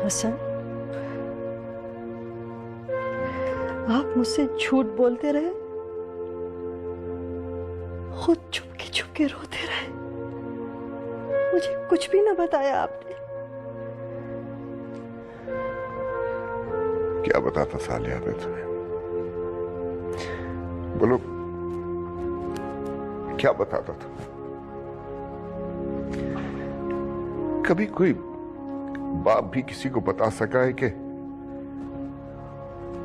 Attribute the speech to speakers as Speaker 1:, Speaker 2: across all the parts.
Speaker 1: हसन, आप मुझसे झूठ बोलते रहे, खुद चुपके रोते रहे, मुझे कुछ भी ना बताया आपने।
Speaker 2: क्या बताता सालिया मैं तुम्हें? बोलो, क्या बताता था? कभी कोई बाप भी किसी को बता सका है कि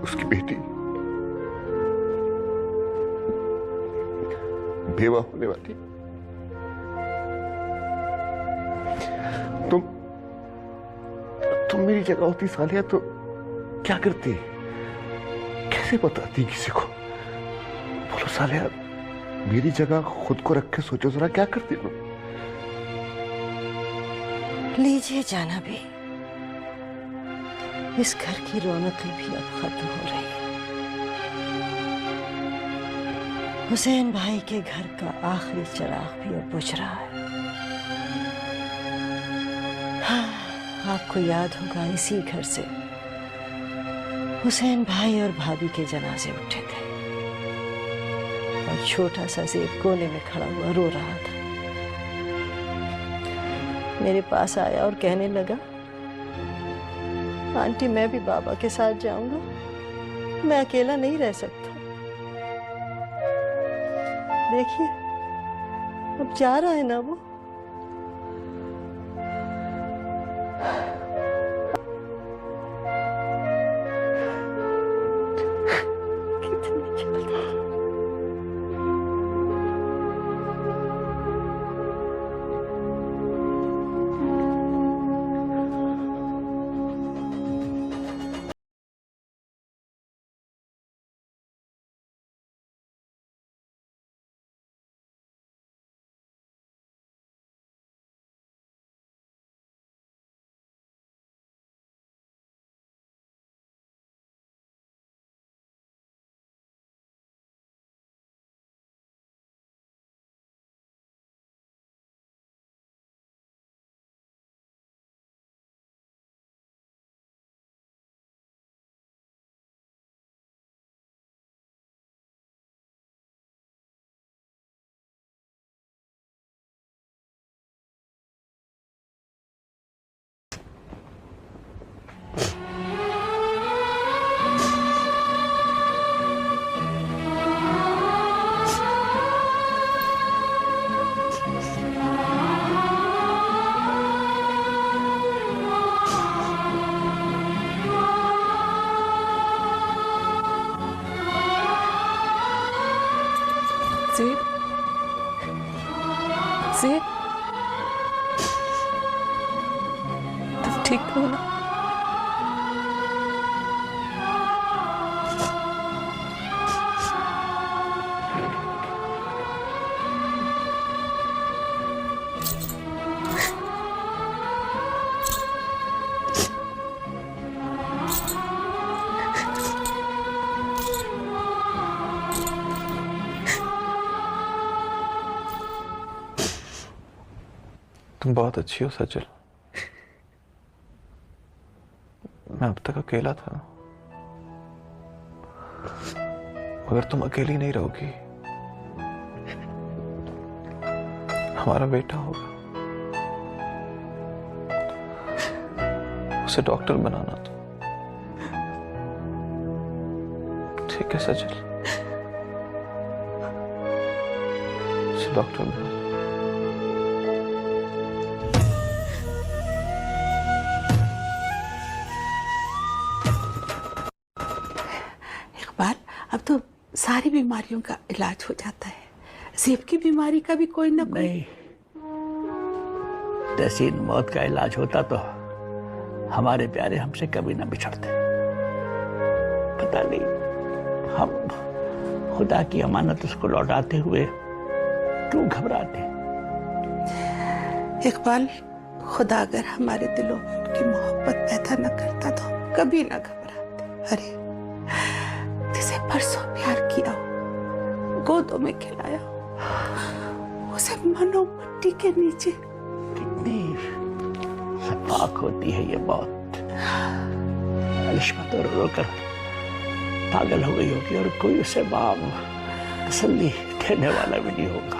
Speaker 2: उसकी बेटी बेवा होने वाली? तुम मेरी जगह होती सालिया तो क्या करती? कैसे बताती किसी को? बोलो सालिया, मेरी जगह खुद को रख के सोचो जरा, क्या करती तुम?
Speaker 1: लीजिए जाना भी, इस घर की रौनकें भी अब खत्म हो रही है। हुसैन भाई के घर का आखिरी चिराग भी अब बुझ रहा है। हाँ, आपको याद होगा इसी घर से हुसैन भाई और भाभी के जनाजे उठे थे और छोटा सा सेब कोने में खड़ा हुआ रो रहा था। मेरे पास आया और कहने लगा, आंटी मैं भी बाबा के साथ जाऊंगा, मैं अकेला नहीं रह सकता। देखिए अब जा रहा है ना वो।
Speaker 3: सेब, तुम ठीक हो ना?
Speaker 4: तुम बहुत अच्छी हो सजल। मैं अब तक अकेला था, मगर तुम अकेली नहीं रहोगी। हमारा बेटा होगा, उसे डॉक्टर बनाना तुम। ठीक है सजल, उसे डॉक्टर बनाना।
Speaker 3: अब तो सारी बीमारियों का इलाज हो जाता है, सेब की बीमारी का भी कोई ना कोई
Speaker 5: नहीं। तहसीन मौत का इलाज होता तो हमारे प्यारे हमसे कभी ना बिछड़ते। पता नहीं हम खुदा की अमानत उसको लौटाते हुए क्यों घबराते।
Speaker 3: इकबाल, खुदा अगर हमारे दिलों में उनकी मोहब्बत पैदा न करता तो हम कभी ना घबराते। अरे जिसे परसों प्यार किया हो, गोदों में खिलाया हो, उसे मनो मिट्टी के नीचे।
Speaker 5: कितनी शफाक होती है ये मौत। अलिशा तो रो कर पागल हो गई होगी और कोई उसे तसल्ली देने वाला भी नहीं होगा।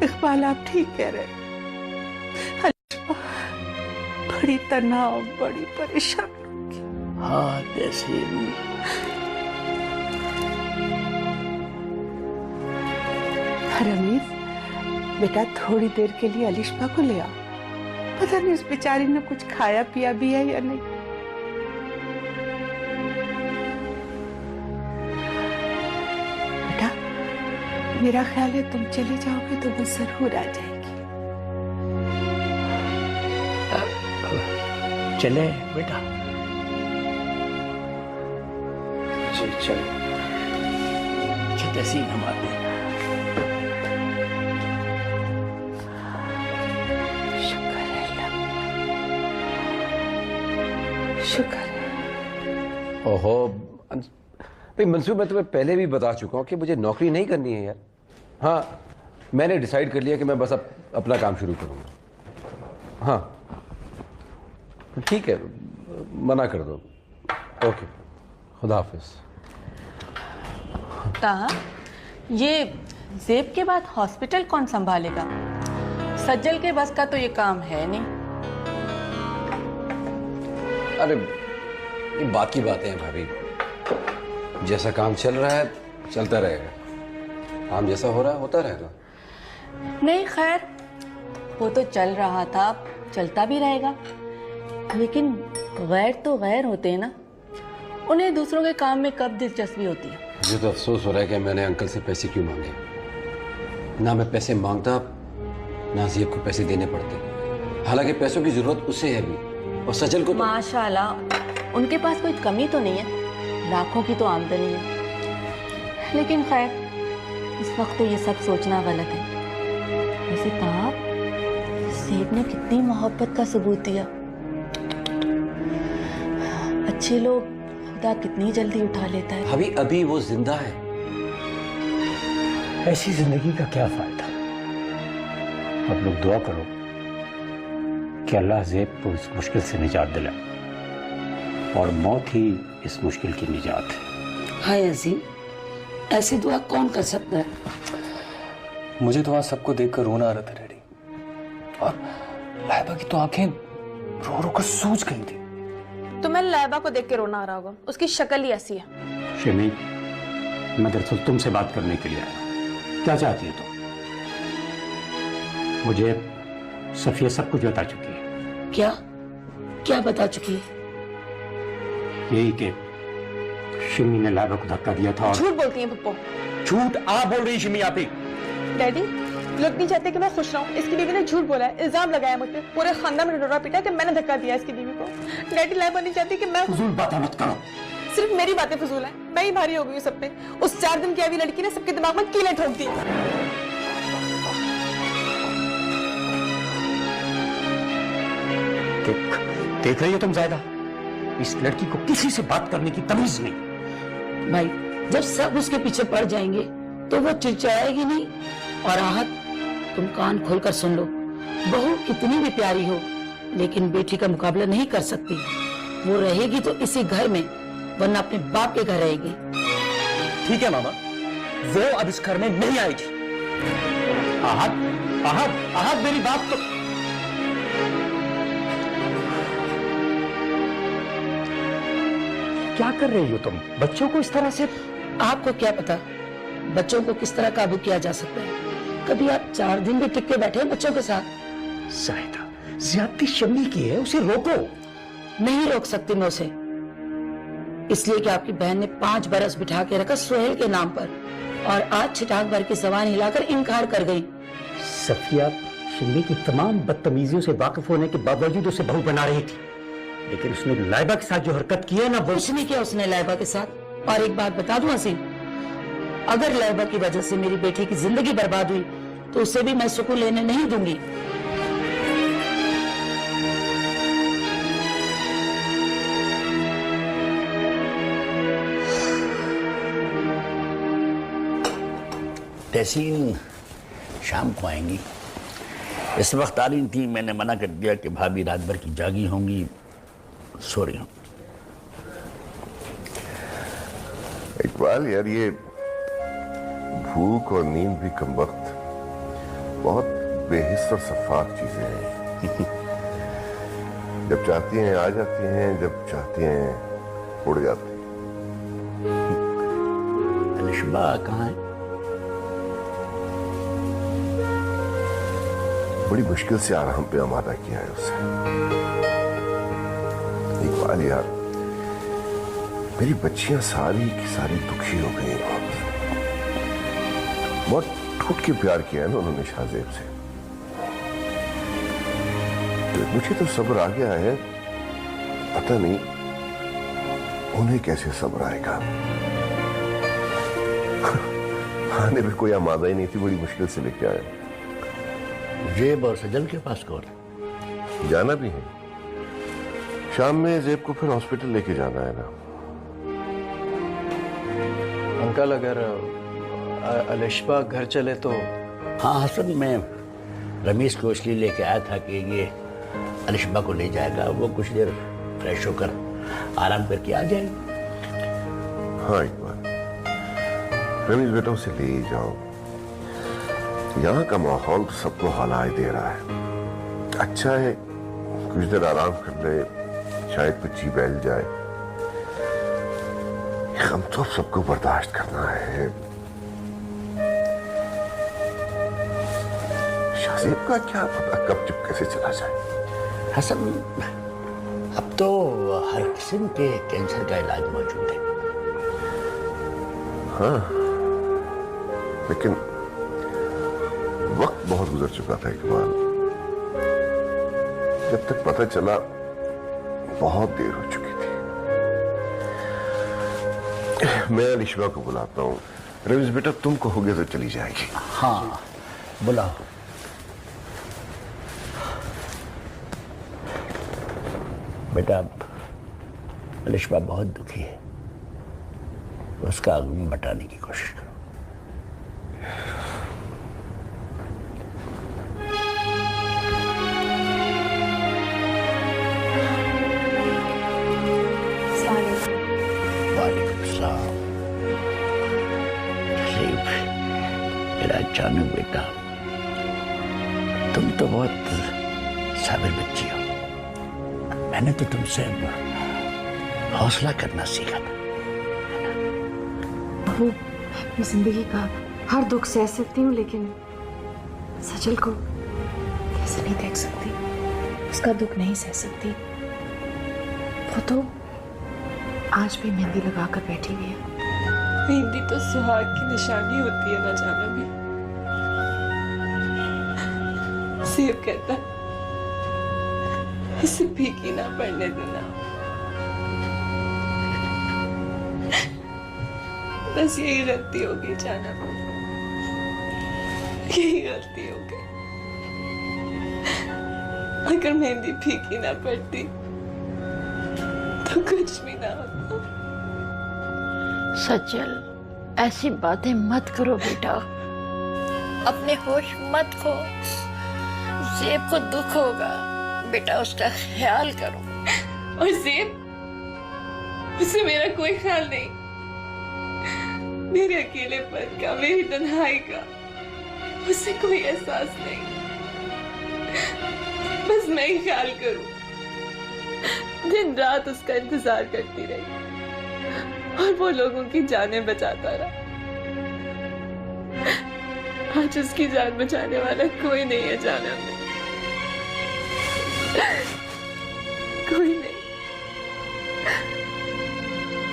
Speaker 3: इकबाल आप ठीक कह रहे हैं। अलिशा बड़ी तनाव, बड़ी परेशान होगी।
Speaker 5: हाँ तहसीन,
Speaker 3: रमीज बेटा थोड़ी देर के लिए अलिशा को ले आओ। पता नहीं उस बेचारी ने कुछ खाया पिया भी है या नहीं। बेटा मेरा ख्याल है तुम चले जाओगे तो वो जरूर आ जाएगी।
Speaker 5: चले बेटा?
Speaker 4: जी चलो।
Speaker 5: तहसीन हमारे
Speaker 3: शुक्र है।
Speaker 6: ओहो भाई मंसूर, मैं तुम्हें पहले भी बता चुका हूँ कि मुझे नौकरी नहीं करनी है यार। हाँ मैंने डिसाइड कर लिया कि मैं बस अपना काम शुरू करूँगा। हाँ ठीक है, मना कर दो। ओके, खुदा हाफिज।
Speaker 7: ताहा, ये जेब के बाद हॉस्पिटल कौन संभालेगा? सज्जल के बस का तो ये काम है नहीं।
Speaker 6: अरे ये बात की बातें हैं भाभी, जैसा काम चल रहा है चलता रहेगा, काम जैसा हो रहा है होता रहेगा।
Speaker 7: नहीं खैर, वो तो चल रहा था, चलता भी रहेगा, लेकिन गैर तो गैर होते हैं ना, उन्हें दूसरों के काम में कब दिलचस्पी होती है।
Speaker 6: मुझे तो अफसोस हो रहा है कि मैंने अंकल से पैसे क्यों मांगे। ना मैं पैसे मांगता, ना जेब को पैसे देने पड़ते। हालांकि पैसों की जरूरत उसे है भी, और सजल को तो...
Speaker 7: माशाल्लाह उनके पास कोई कमी तो नहीं है, लाखों की तो आमदनी है, लेकिन खैर इस वक्त तो ये सब सोचना गलत है। वैसे कहा सेब ने कितनी मोहब्बत का सबूत दिया। अच्छे लोग खुदा कितनी जल्दी उठा लेता है।
Speaker 6: अभी अभी वो जिंदा है।
Speaker 5: ऐसी जिंदगी का क्या फायदा? अब लोग दुआ करो कि अल्लाह ज़ेब को इस मुश्किल से निजात दिलाए, और मौत ही इस मुश्किल की निजात है।
Speaker 8: हाय अजीम, ऐसी दुआ कौन कर सकता है?
Speaker 4: मुझे तो आज सबको देखकर रोना आ रहा था डैडी, और लाइबा की तो आंखें रो रो कर सूज गई थी।
Speaker 9: तो मैं लाइबा को देख के रोना आ रहा होगा, उसकी शक्ल ही ऐसी है।
Speaker 5: शमी, मैं दरअसल तुमसे बात करने के लिए आया। क्या चाहती है तुम? मुझे सफिया सब कुछ बता चुकी है।
Speaker 8: क्या क्या बता चुकी है?
Speaker 5: यही कि शमी ने लाइबा को धक्का दिया था। और
Speaker 9: झूठ बोलती है पप्पो।
Speaker 5: झूठ आप बोल रही शमी? आप ही
Speaker 9: डैडी, लोग नहीं चाहते कि मैं खुश रहूं, इसकी बीवी ने झूठ बोला है, इल्जाम लगाया मुझ पे, पूरे खानदान में डोरा पीटा कि मैंने धक्का दिया इसकी बीवी को। डैडी लाइबा नहीं चाहती कि मैं...
Speaker 5: फजूल बातें मत करो।
Speaker 9: सिर्फ मेरी बातें फजूल हैं, मैं ही भारी हो गई हूँ सब पे। उस 4 दिन की अभी लड़की ने सबके दिमाग में कीलें ठोक दी।
Speaker 5: देख रही हो तुम ज़ायदा, इस लड़की को किसी से बात करने की तमीज नहीं।
Speaker 8: भाई, जब सब उसके पीछे पड़ जाएंगे तो वो चिड़चिड़ाएगी नहीं। और आहत, तुम कान खोलकर सुन लो, बहू कितनी भी प्यारी हो, लेकिन बेटी का मुकाबला नहीं कर सकती। वो रहेगी तो इसी घर में, वरना अपने बाप के घर रहेगी।
Speaker 5: ठीक है मामा, वो अब इस घर में नहीं आएगी। आहत, आहत, आहत, मेरी बात तो... क्या कर रही हो तुम? बच्चों को इस तरह से...
Speaker 8: आपको क्या पता बच्चों को किस तरह काबू किया जा सकता है? कभी आप 4 दिन भी टिक के बैठे हैं बच्चों के साथ?
Speaker 5: साहिदा, ज्यादती शमी की है, उसे रोको।
Speaker 8: नहीं रोक सकती मैं उसे, इसलिए कि आपकी बहन ने 5 बरस बिठा के रखा सुहेल के नाम पर, और आज छिटाक भर की जबान हिलाकर इनकार कर गई।
Speaker 5: सफिया शमी की तमाम बदतमीजियों से वाकिफ होने के बावजूद उसे बहू बना रही थी, लेकिन उसने लाइबा के साथ जो हरकत की है ना, वो...
Speaker 8: कुछ नहीं किया उसने लाइबा के साथ। और एक बात बता दूं हसीन, अगर लाइबा की वजह से मेरी बेटी की जिंदगी बर्बाद हुई तो उसे भी मैं सुकून लेने नहीं दूंगी।
Speaker 5: तहसीन शाम को आएंगी। इस वक्त आ रही थी, मैंने मना कर दिया कि भाभी रात भर की जागी होंगी, सो रही हूँ।
Speaker 2: इकबाल यार, ये भूख और नींद भी कम वक्त बहुत बेहिस और शफाफ चीजें हैं। जब चाहती हैं आ जाती हैं, जब चाहती हैं उड़ जाती हैं।
Speaker 5: अलिशबा कहाँ है?
Speaker 2: बड़ी मुश्किल से आराम पे आमादा किया है उसे। इकबाल यार, मेरी बच्चियां सारी की सारी दुखी हो गई। बहुत टूट के प्यार किया है ना उन्होंने शाहजेब से। तो मुझे तो सब्र आ गया है, पता नहीं उन्हें कैसे सब्र आएगा। खाने पे कोई आमादा ही नहीं थी, बड़ी मुश्किल से लेके आए।
Speaker 5: जेब और सजल के पास कौन?
Speaker 2: जाना भी है, शाम में जेब को फिर हॉस्पिटल लेके जाना है ना।
Speaker 10: अंकल, अगर अलिशबा घर चले तो?
Speaker 5: हाँ हसन, मैं रमीज को इसलिए लेके आया था कि ये अलिशबा को ले जाएगा, वो कुछ देर फ्रेश होकर आराम करके आ जाएगी।
Speaker 2: हाँ इकबाल, रमीज बेटा उसे ले ही जाओ। यहाँ का माहौल तो सबको हौला दे रहा है। अच्छा है कुछ देर आराम कर ले, शायद कुछ जी बैल जाए। हम तो सबको बर्दाश्त करना है। शाहजेब का क्या पता कब चुपके से चला जाए।
Speaker 5: हसन, अब तो हर किस्म के कैंसर का इलाज मौजूद है।
Speaker 2: हाँ, लेकिन वक्त बहुत गुजर चुका था इकबाल। जब तक पता चला बहुत देर हो चुकी थी। मैं अलिशबा को बुलाता हूँ। रमीज बेटा, तुम कहोगे तो चली जाएगी।
Speaker 5: हाँ बुलाओ। बेटा, अलिशबा बहुत दुखी है, उसका गम बटाने की कोशिश करो। मेरा जानू बेटा, तुम तो बहुत साबिर बच्ची हो। मैंने तो तुमसे हौसला करना सीखा था।
Speaker 11: वो अपनी जिंदगी का हर दुख सह सकती हूँ, लेकिन सजल को कैसे नहीं देख सकती, उसका दुख नहीं सह सकती। वो तो आज भी मेहंदी लगाकर बैठी हुई है।
Speaker 9: मेहंदी तो सुहाग की निशानी होती है ना जाना भी। सेब कहता इसे फीकी ना पड़ने देना। बस यही गलती होगी जाना, यही गलती होगी। अगर मेहंदी फीकी ना पड़ती तो कुछ भी ना होता।
Speaker 8: सजल, ऐसी बातें मत करो बेटा, अपने होश मत खो। ज़ेब को दुख होगा बेटा, उसका ख्याल करो।
Speaker 9: और ज़ेब, उससे मेरा कोई ख्याल नहीं। मेरे अकेलेपन का, मेरी तन्हाई का उससे कोई एहसास नहीं। बस मैं ही ख्याल करूं। दिन रात उसका इंतजार करती रही और वो लोगों की जानें बचाता रहा। आज उसकी जान बचाने वाला कोई नहीं है जाना में, कोई नहीं।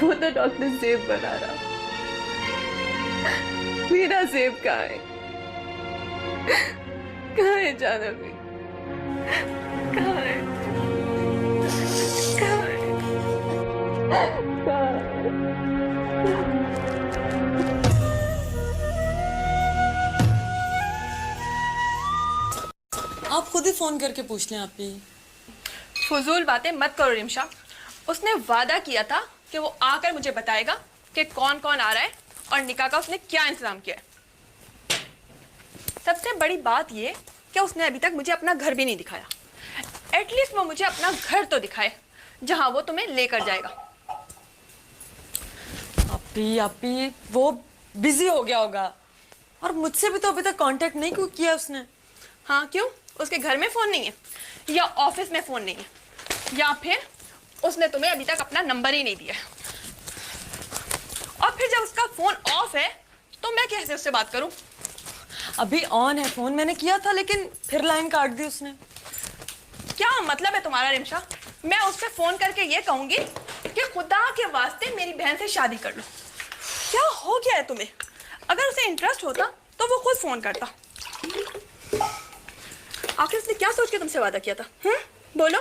Speaker 9: वो तो डॉक्टर ज़ेब बना रहा। मेरा ज़ेब कहाँ है? कहाँ है जाना में? कहाँ है? कहाँ है? कहाँ है?
Speaker 12: आप खुद ही फोन करके पूछ लें। आप ही
Speaker 9: फजूल बातें मत करो रिमशा। उसने वादा किया था कि वो आकर मुझे बताएगा कि कौन कौन आ रहा है और निकाह का उसने क्या इंतजाम किया है। सबसे बड़ी बात ये कि उसने अभी तक मुझे अपना घर भी नहीं दिखाया। एटलीस्ट वो मुझे अपना घर तो दिखाए, जहां वो तुम्हें लेकर जाएगा।
Speaker 12: आपी वो बिजी हो गया होगा, और मुझसे भी तो अभी तक कांटेक्ट नहीं किया उसने।
Speaker 9: हाँ क्यों? उसके घर में फोन नहीं है, या ऑफिस में फोन नहीं है, या फिर उसने तुम्हें अभी तक अपना नंबर ही नहीं दिया है। और फिर जब उसका फोन ऑफ है तो मैं कैसे उससे बात करूं?
Speaker 12: अभी ऑन है फोन, मैंने किया था लेकिन फिर लाइन काट दी उसने।
Speaker 9: क्या मतलब है तुम्हारा रिमशा? मैं उससे फोन करके ये कहूंगी कि खुदा के वास्ते मेरी बहन से शादी कर लो। क्या हो गया है तुम्हें? अगर उसे इंटरेस्ट होता तो वो खुद फोन करता। आखिर उसने क्या सोच के तुमसे वादा किया था? बोलो।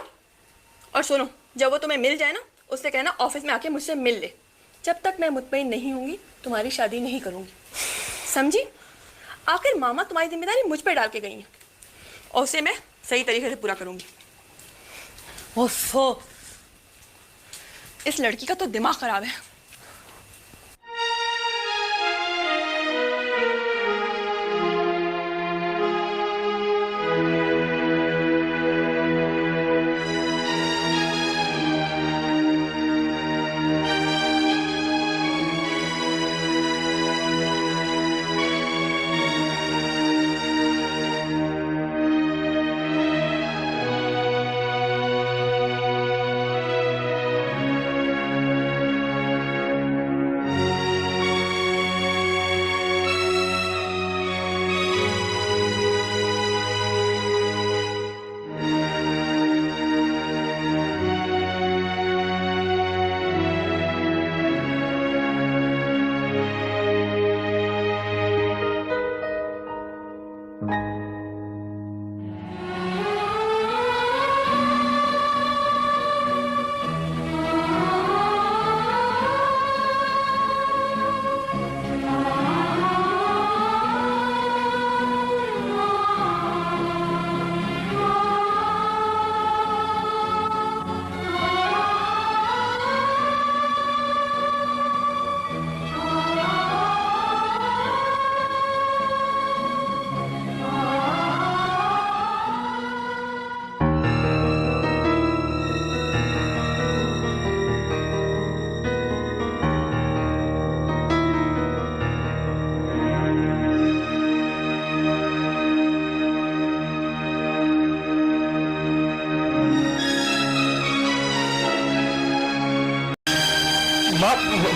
Speaker 9: और सुनो, जब वो तुम्हें मिल जाए ना, उससे कहना ऑफिस में आके मुझसे मिल ले। जब तक मैं मुतमईन नहीं होंगी तुम्हारी शादी नहीं करूंगी, समझी? आखिर मामा तुम्हारी जिम्मेदारी मुझ पे डाल के गई है, और उसे मैं सही तरीके से पूरा करूंगी।
Speaker 12: ओफो,
Speaker 9: इस लड़की का तो दिमाग खराब है।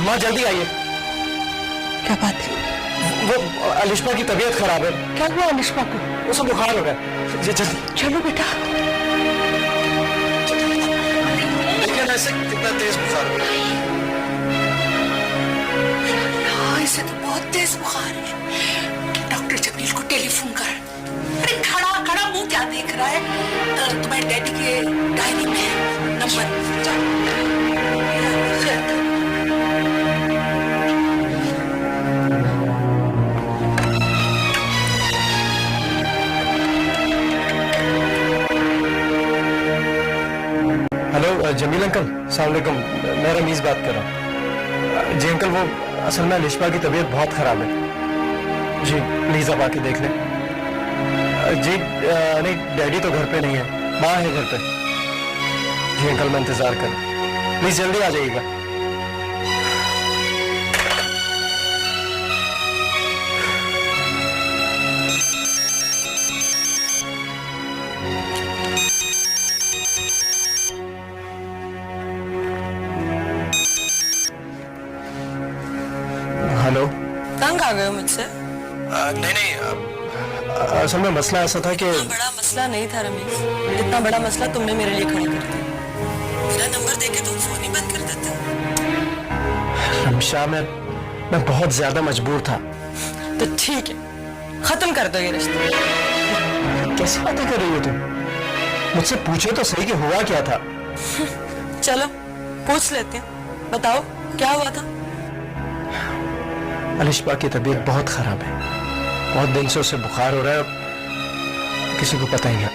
Speaker 10: माँ जल्दी आइए।
Speaker 3: क्या बात है?
Speaker 10: वो अलिश्मा की तबीयत खराब है।
Speaker 3: क्या हुआ अलिश्मा को?
Speaker 10: उसे बुखार हो रहा है। जल्दी
Speaker 3: चलो बेटा।
Speaker 10: लेकिन ऐसे कितना तेज बुखार हो रहा है?
Speaker 3: हाँ, इसे तो बहुत तेज बुखार है। डॉक्टर जमील को टेलीफोन कर। अरे खड़ा खड़ा मुंह क्या देख रहा है? तुम्हारे डैडी के डायरी में है नंबर।
Speaker 10: हेलो जमील अंकल, अस्सलाम वालेकुम। मैं रमीज बात कर रहा हूँ। जी अंकल, वो असल में अलिश्मा की तबीयत बहुत खराब है। जी प्लीज आप आके देख लें। जी नहीं, डैडी तो घर पे नहीं है, माँ है घर पे। जी अंकल, मैं इंतजार कर, प्लीज जल्दी आ जाइएगा। हेलो,
Speaker 12: तंग आ गए हो मुझसे?
Speaker 10: नहीं, असल में मसला ऐसा था कि
Speaker 12: बड़ा मसला नहीं था रमेश, इतना बड़ा मसला तुमने मेरे लिए खड़ा कर दिया। मेरा नंबर देके तुम फोन ही बंद कर देते।
Speaker 10: रमशा, मैं बहुत ज्यादा मजबूर था।
Speaker 12: तो ठीक है, खत्म कर दो ये रिश्ता।
Speaker 10: कैसी बातें कर रही हो तुम? मुझसे पूछो तो सही कि हुआ क्या था।
Speaker 12: चलो पूछ लेते हैं, बताओ क्या हुआ था?
Speaker 10: अलिश्मा की तबीयत बहुत खराब है, बहुत दिन से उसे बुखार हो रहा है, किसी को पता ही नहीं।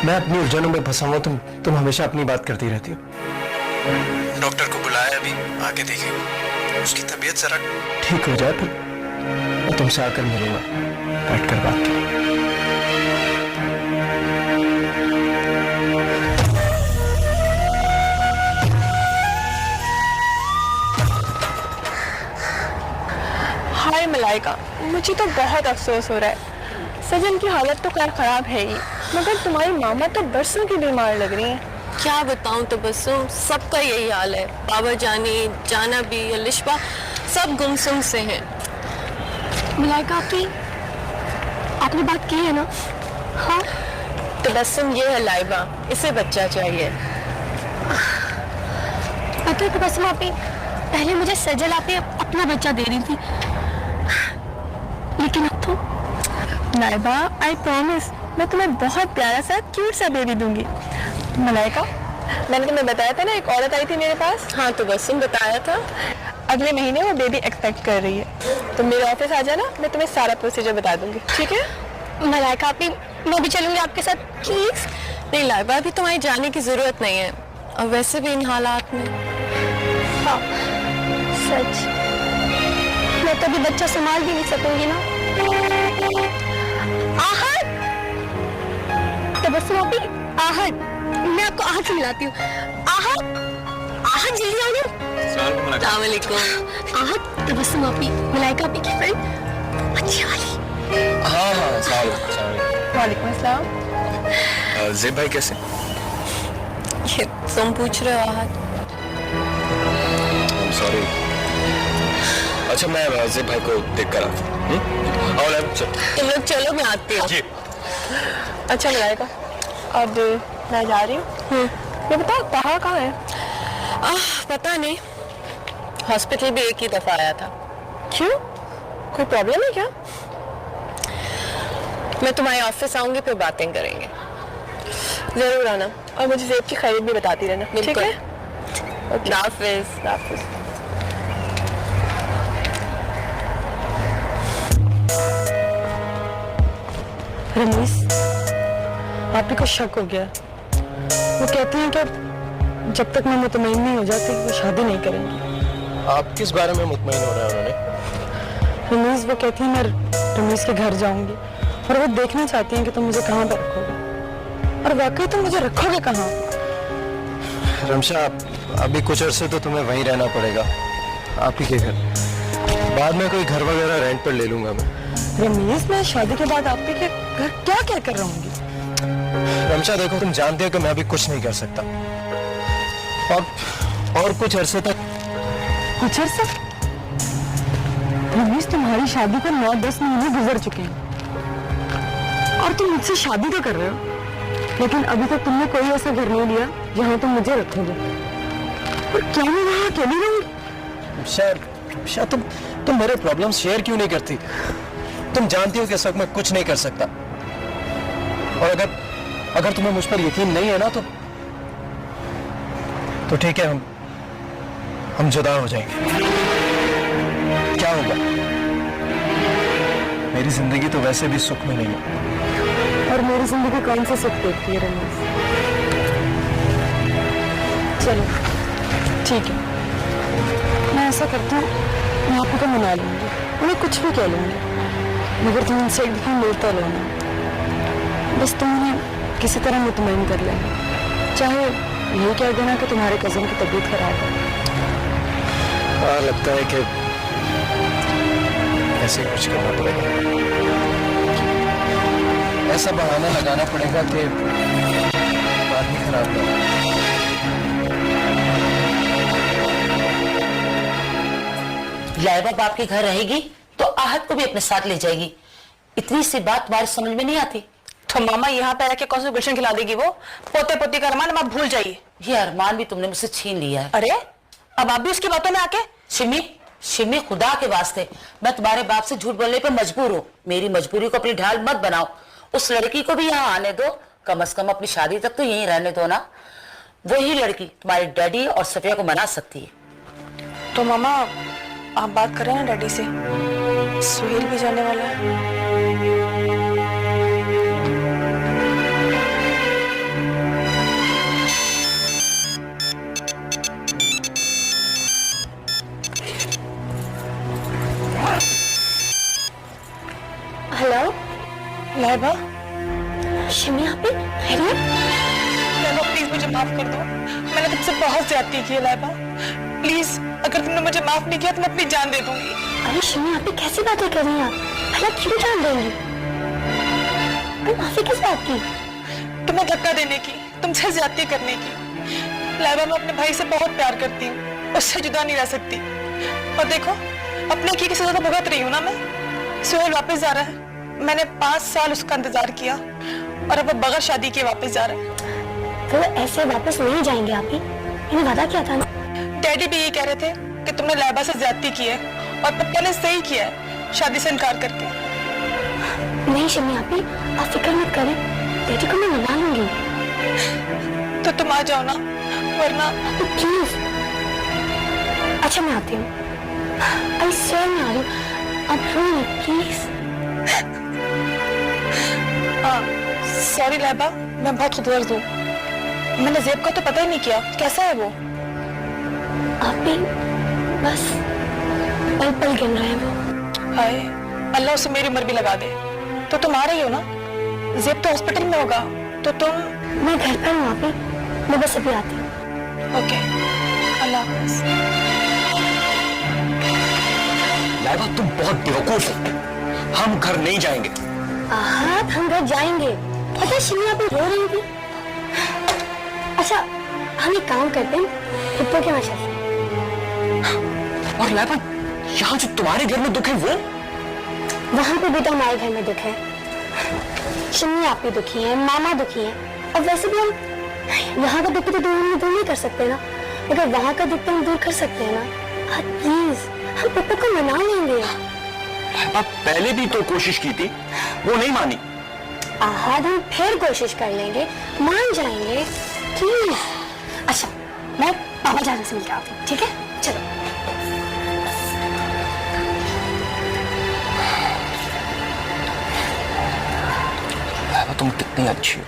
Speaker 10: मैं अपनी उलझनों में फंसा हुआ, तुम हमेशा अपनी बात करती रहती हो। डॉक्टर को बुलाया, अभी आके देखेंगे, उसकी तबीयत जरा ठीक हो जाए फिर मैं तुमसे आकर मिलूंगा, बैठ कर बात करेंगे।
Speaker 9: मुझे तो बहुत अफसोस हो रहा है। सजन की हालत तो खैर खराब है ही, मगर तुम्हारी मामा तो बरसों की बीमार लग रही हैं।
Speaker 12: क्या बताऊं तबस्सुम, सबका यही हाल है। बाबा जानी, जाना भी, लिशबा सब गुमसुम से हैं।
Speaker 11: मलाइका आपने बात की है ना? हाँ
Speaker 12: तबस्सुम, ये है लाइबा, इसे बच्चा चाहिए।
Speaker 11: पता तबस्सुम आपी, पहले मुझे सजल आपी अपना बच्चा दे रही थी, लेकिन अब तो
Speaker 9: नाइबा, आई प्रॉमिस मैं तुम्हें बहुत प्यारा सा क्यूट सा बेबी दूंगी। मलाइका, मैंने तुम्हें बताया था ना एक औरत आई थी मेरे पास।
Speaker 12: हाँ तबस्सुम, बताया था।
Speaker 9: अगले महीने वो बेबी एक्सपेक्ट कर रही है। तुम मेरे ऑफिस आ जाना, मैं तुम्हें सारा प्रोसीजर बता दूंगी, ठीक है?
Speaker 11: मलाइका आपी, मैं भी चलूंगी आपके साथ प्लीज।
Speaker 12: नहीं लाइबा, अभी तुम्हारी जाने की जरूरत नहीं है, और वैसे भी इन हालात में।
Speaker 11: हाँ सच, मैं कभी बच्चा संभाल भी नहीं सकूंगी ना। आहट, तबस्सुम आपी, आहट, मैं आपको आहट से मिलाती हूँ। आहट, आहट जल्दी आओ ना।
Speaker 12: अस्सलाम वालेकुम।
Speaker 11: आहट, तबस्सुम आपी, मलाइका आपी की फ्रेंड, अच्छी वाली।
Speaker 4: हाँ हाँ,
Speaker 9: वालेकुम अस्सलाम।
Speaker 4: ज़ेब भाई कैसे?
Speaker 12: ये तुम पूछ रहे हो आहत?
Speaker 4: सॉरी। अच्छा, मैं ज़ेब भाई को देख कर आता हूँ।
Speaker 12: तुम लोग चलो, मैं आती हूँ।
Speaker 9: अच्छा मलाइका, अब मैं जा रही हूँ। ये बताओ ताहा कहाँ है?
Speaker 12: पता नहीं, हॉस्पिटल भी एक ही दफा आया था।
Speaker 9: क्यों, कोई प्रॉब्लम है क्या?
Speaker 12: मैं तुम्हारे ऑफिस आऊंगी, फिर बातें करेंगे।
Speaker 9: जरूर आना, और मुझे ज़ेब की खरीद भी बताती रहना, ठीक है?
Speaker 12: ओके, हाफिज।
Speaker 1: रमीज, आप ही को शक हो गया। वो कहती हैं कि जब तक मैं मुतमईन नहीं हो जाती वो शादी नहीं करेंगी।
Speaker 10: आप किस बारे में मुतमईन हो रहे हैं उन्होंने?
Speaker 1: रमीज, वो कहती हैं मैं रमीज के घर जाऊंगी, और वो देखना चाहती हैं कि तुम मुझे कहाँ पर रखोगे, और वाकई तुम मुझे रखोगे कहाँ?
Speaker 10: रमशा, अभी कुछ अरसे तो तुम्हें वहीं रहना पड़ेगा, आप ही के घर। बाद में कोई घर वगैरह रेंट पर ले लूंगा मैं।
Speaker 1: रमीज, मैं शादी के बाद आप ही के घर क्या क्या कर रहूंगी?
Speaker 10: रमशा देखो, तुम जानते हो कि मैं अभी कुछ नहीं कर सकता, और कुछ अरसे तक।
Speaker 1: कुछ अरसा? रमीज, तुम्हारी शादी को 9-10 महीने गुजर चुके हैं, और तुम मुझसे शादी तो कर रहे हो, लेकिन अभी तक तुमने कोई ऐसा घर नहीं लिया जहाँ तुम मुझे रखोगे। और क्या मैं वहाँ अकेली रहूंगी?
Speaker 10: शायद तुम मेरे प्रॉब्लम शेयर क्यों नहीं करती? तुम जानती हो कि इस वक्त मैं कुछ नहीं कर सकता, और अगर तुम्हें मुझ पर यकीन नहीं है ना, तो ठीक है, हम जुदा हो जाएंगे। क्या होगा? मेरी जिंदगी तो वैसे भी सुख में नहीं है।
Speaker 1: और मेरी जिंदगी कौन सा सुख देखती है रमीज? चलो ठीक है, मैं ऐसा करती हूँ, मैं आप को मना लूंगी, उन्हें कुछ भी कह लूंगी, मगर तुम उनसे एक दफा मिलता रहना। बस तुम उन्हें किसी तरह मुतमईन कर लेना, चाहे यही कह देना कि तुम्हारे कजन की तबीयत खराब है।
Speaker 10: हाँ, लगता है कि ऐसे कुछ करना पड़ेगा, ऐसा बहाना लगाना पड़ेगा कि बात ही खराब ना हो।
Speaker 8: लाइबा बाप के घर रहेगी तो आहत को भी अपने साथ ले जाएगी। इतनी सी बात तुम्हारी समझ में नहीं आती?
Speaker 12: तो मामा यहाँ पे आके कौन सी गुलशन खिला देगी वो? पोते पोती का अरमान आप भूल जाइए।
Speaker 8: ये अरमान भी तुमने मुझसे छीन लिया है।
Speaker 12: अरे अब आप भी उसकी बातों में आके।
Speaker 8: शिमी, खुदा के वास्ते मैं तुम्हारे बाप से झूठ बोलने पर मजबूर हूँ। मेरी मजबूरी को अपनी ढाल मत बनाओ। उस लड़की को भी यहाँ आने दो, कम से कम अपनी शादी तक तो यहीं रहने दो ना। वही लड़की तुम्हारे डैडी और सफिया को मना सकती है।
Speaker 12: तो मामा आप बात करें ना डैडी से, सुहेल भी जाने वाला है।
Speaker 11: हेलो
Speaker 12: लाइबा,
Speaker 11: शिमी, आप ही खैरियत?
Speaker 12: लाइबा प्लीज मुझे माफ कर दो, मैंने तुमसे बहुत ज्यादती की है। लाइबा प्लीज, अगर तुमने मुझे माफ नहीं किया तो मैं अपनी जान दे दूंगी।
Speaker 11: अरे शिमी, आप कैसी बातें कर रही हैं? भला क्यों जान देंगी? माफी किस बात की?
Speaker 9: तुम्हें धक्का देने की, तुमसे ज्यादती करने की। लाइबा, मैं अपने भाई से बहुत प्यार करती हूँ, उससे जुदा नहीं रह सकती। और देखो, अपने की सजा तो भुगत रही हूँ ना मैं। सुहेल वापस जा रहा है, मैंने 5 साल उसका इंतजार किया और अब वो बगैर शादी के वापस जा रहा है।
Speaker 11: तो ऐसे वापस नहीं जाएंगे आप ही? मैंने वादा किया था ना।
Speaker 9: डैडी भी ये कह रहे थे कि तुमने लाइबा से ज्यादती की है और पप्पा ने सही किया है शादी से इनकार करके।
Speaker 11: नहीं शिमी आपी, आप फिक्र मत करें, डैडी को मैं मना लूंगी।
Speaker 9: तो तुम आ जाओ ना, वरना
Speaker 11: प्लीज। अच्छा मैं आती हूँ, आई स्वेयर मैं आ रही हूँ, अब रो मत प्लीज।
Speaker 9: सॉरी लाइबा, मैं बहुत खुदगर्ज हूँ। मैंने ज़ेब का तो पता ही नहीं किया, कैसा है वो?
Speaker 11: आप भी बस पल पल गिन रहे हैं वो।
Speaker 9: हाय, अल्लाह उसे मेरी उम्र भी लगा दे। तो तुम आ रही हो ना? ज़ेब तो हॉस्पिटल में होगा, तो तुम?
Speaker 11: मैं घर पर हूँ आप ही, मैं बस अभी आती हूँ।
Speaker 9: ओके, अल्लाह हाफ़िज़।
Speaker 10: लाइबा, तुम बहुत बेवकूफ हो। हम घर नहीं जाएंगे।
Speaker 11: हम घर जाएंगे। पता शिमी आप रो रही थी। अच्छा हम एक काम करते हैं, कुत्तों के वहां चलते हैं।
Speaker 10: और लाइबा, यहाँ जो तुम्हारे घर में दुख है वो?
Speaker 11: वहां पे भी तो हमारे घर में दुख है। शिमी आप भी दुखी है, मामा दुखी है, और वैसे भी हम यहाँ का दुख तो दूर नहीं कर सकते ना, मगर वहां का दुख तो हम दूर कर सकते हैं ना। प्लीज हम पप्पा को मना लेंगे।
Speaker 10: लाइबा, पहले भी तो कोशिश की थी, वो नहीं मानी।
Speaker 11: आहद हम फिर कोशिश कर लेंगे, मान जाएंगे प्लीज। अच्छा मैं पापा जाने से मिलकर आती हूँ, ठीक है? चलो।
Speaker 10: तुम कितनी अच्छी हो।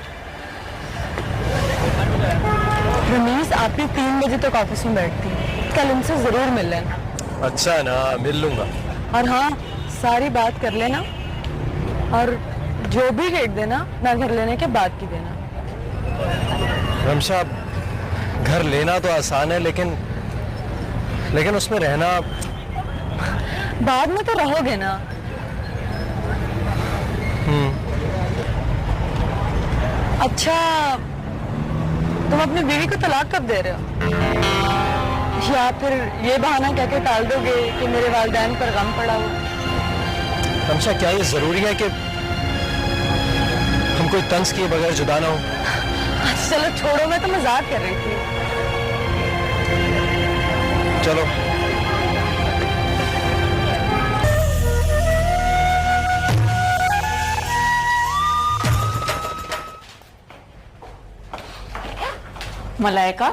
Speaker 1: रमीज, आप भी 3 बजे तक ऑफिस में बैठती, कल उनसे जरूर मिल लेना।
Speaker 10: अच्छा ना, मिल लूंगा।
Speaker 1: और हाँ, सारी बात कर लेना, और जो भी रेट देना ना घर लेने के बाद की देना।
Speaker 10: रमशा, घर लेना तो आसान है, लेकिन उसमें रहना
Speaker 1: बाद में तो रहोगे ना। अच्छा, तुम अपनी बीवी को तलाक कब दे रहे हो? या फिर ये बहाना कह के टाल दोगे कि मेरे वालिदैन पर गम पड़ा हुआ?
Speaker 10: रमशा, क्या ये जरूरी है कि हम कोई तंज किए बगैर जुदा ना हो?
Speaker 1: चलो छोड़ो, मैं तो मजाक कर रही थी।
Speaker 10: चलो।
Speaker 7: मलाइका,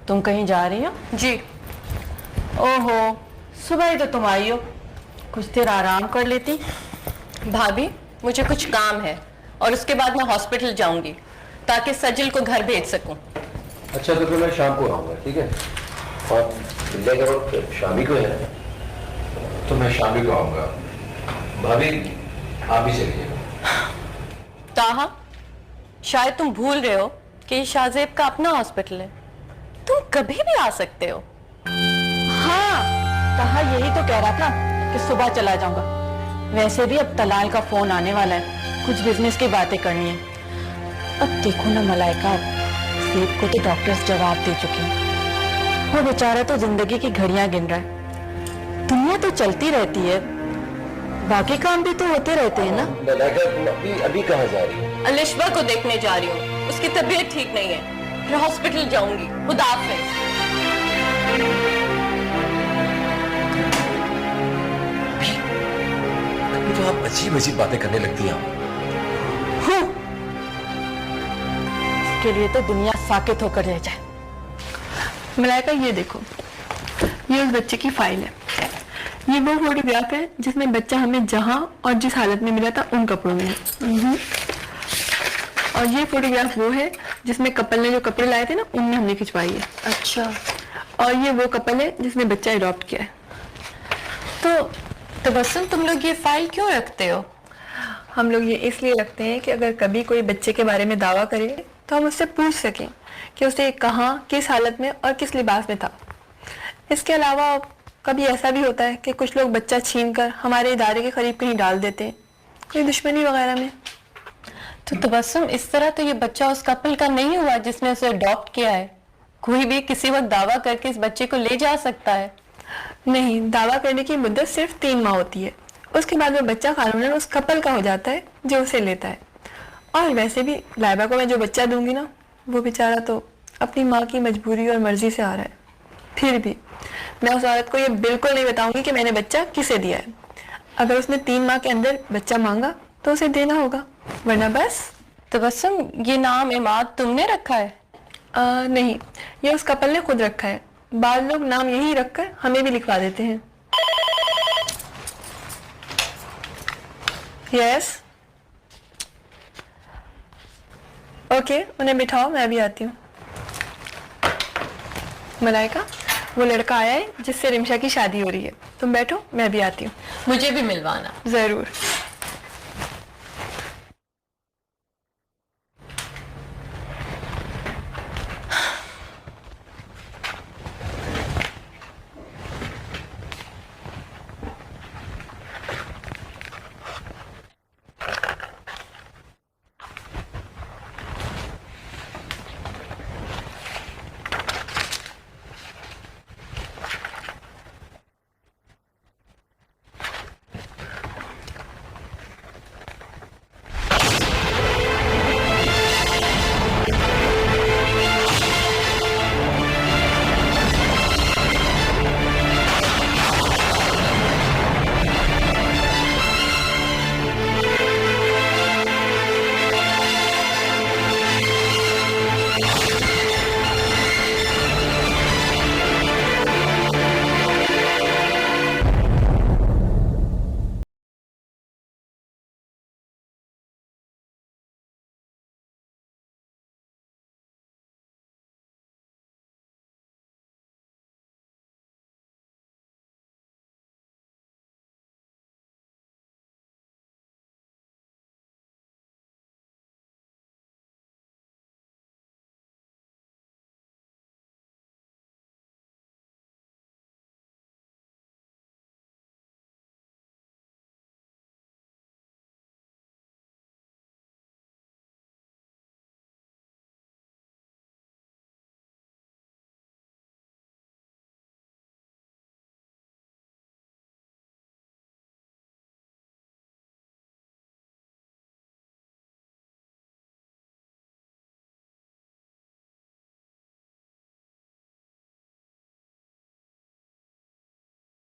Speaker 7: तुम कहीं जा रही हो?
Speaker 9: जी।
Speaker 7: ओहो, सुबह ही तो तुम आई हो, कुछ देर आराम कर लेती।
Speaker 12: भाभी, मुझे कुछ काम है और उसके बाद मैं हॉस्पिटल जाऊंगी ताकि सजिल को घर भेज सकूं।
Speaker 6: अच्छा, तो फिर मैं शाम को आऊंगा, ठीक है? और मिलने का वक्त शामी को है, तो मैं शामी को आऊंगा। भाभी, आप ही चलिएगा।
Speaker 12: ताहा, शायद तुम भूल रहे हो कि ये शाहजेब का अपना हॉस्पिटल है, तुम कभी भी आ सकते हो।
Speaker 7: हाँ, ताहा यही तो कह रहा था कि सुबह चला जाऊंगा। वैसे भी अब तलाल का फोन आने वाला है, कुछ बिजनेस की बातें करनी है। अब देखो ना मलाइका, सेब को तो डॉक्टर्स जवाब दे चुके हैं, वो बेचारा तो जिंदगी की घड़ियां गिन रहा है। दुनिया तो चलती रहती है, बाकी काम भी तो होते रहते हैं ना।
Speaker 6: मलाइका, तुम अभी कहाँ जा रही हो?
Speaker 12: अलिशबा को देखने जा रही हूँ, उसकी तबीयत ठीक नहीं है, फिर हॉस्पिटल जाऊंगी। खुदा हाफिज़।
Speaker 6: तो आप अजीब अजीब बातें करने लगती हैं।
Speaker 7: इसके लिए तो दुनिया साकित होकर रह जाए।
Speaker 9: मलाइका, ये देखो, ये उस बच्चे की फाइल है। ये वो फोटोग्राफ है जिसमें बच्चा हमें जहां और जिस हालत में मिला था उन कपड़ों में है। और ये फोटोग्राफ वो है जिसमें कपल ने जो कपड़े लाए थे ना, उनमें हमने खिंचवाई है।
Speaker 7: अच्छा।
Speaker 9: और ये वो कपल है जिसने बच्चा अडॉप्ट किया है।
Speaker 12: तो बसन, तुम लोग ये फाइल क्यों रखते हो?
Speaker 9: हम लोग ये इसलिए रखते हैं कि अगर कभी कोई बच्चे के बारे में दावा करे तो हम उससे पूछ सकें कि उसे कहाँ, किस हालत में और किस लिबास में था। इसके अलावा कभी ऐसा भी होता है कि कुछ लोग बच्चा छीनकर हमारे इदारे के करीब कहीं डाल देते हैं, कोई दुश्मनी वगैरह में।
Speaker 7: तो तबस्सुम, इस तरह तो ये बच्चा उस कपल का नहीं हुआ जिसने उसे अडॉप्ट किया है। कोई भी किसी वक्त दावा करके इस बच्चे को ले जा सकता है।
Speaker 9: नहीं, दावा करने की मुद्दत सिर्फ 3 माह होती है। उसके बाद वो बच्चा कानूनन उस कपल का हो जाता है जो उसे लेता है। और वैसे भी लाइबा को मैं जो बच्चा दूंगी ना, वो बेचारा तो अपनी माँ की मजबूरी और मर्जी से आ रहा है। फिर भी मैं उस औरत को ये बिल्कुल नहीं बताऊंगी कि मैंने बच्चा किसे दिया है। अगर उसने 3 माह के अंदर बच्चा मांगा तो उसे देना होगा, वरना बस।
Speaker 7: तबस्सुम, ये नाम इमाद तुमने रखा है?
Speaker 9: नहीं, ये उस कपल ने खुद रखा है। बाद लोग नाम यही रखकर हमें भी लिखवा देते हैं। यस, ओके, उन्हें बिठाओ, मैं भी आती हूँ। मलाइका, वो लड़का आया है जिससे रिमशा की शादी हो रही है। तुम बैठो, मैं भी आती हूँ।
Speaker 7: मुझे भी मिलवाना।
Speaker 9: जरूर।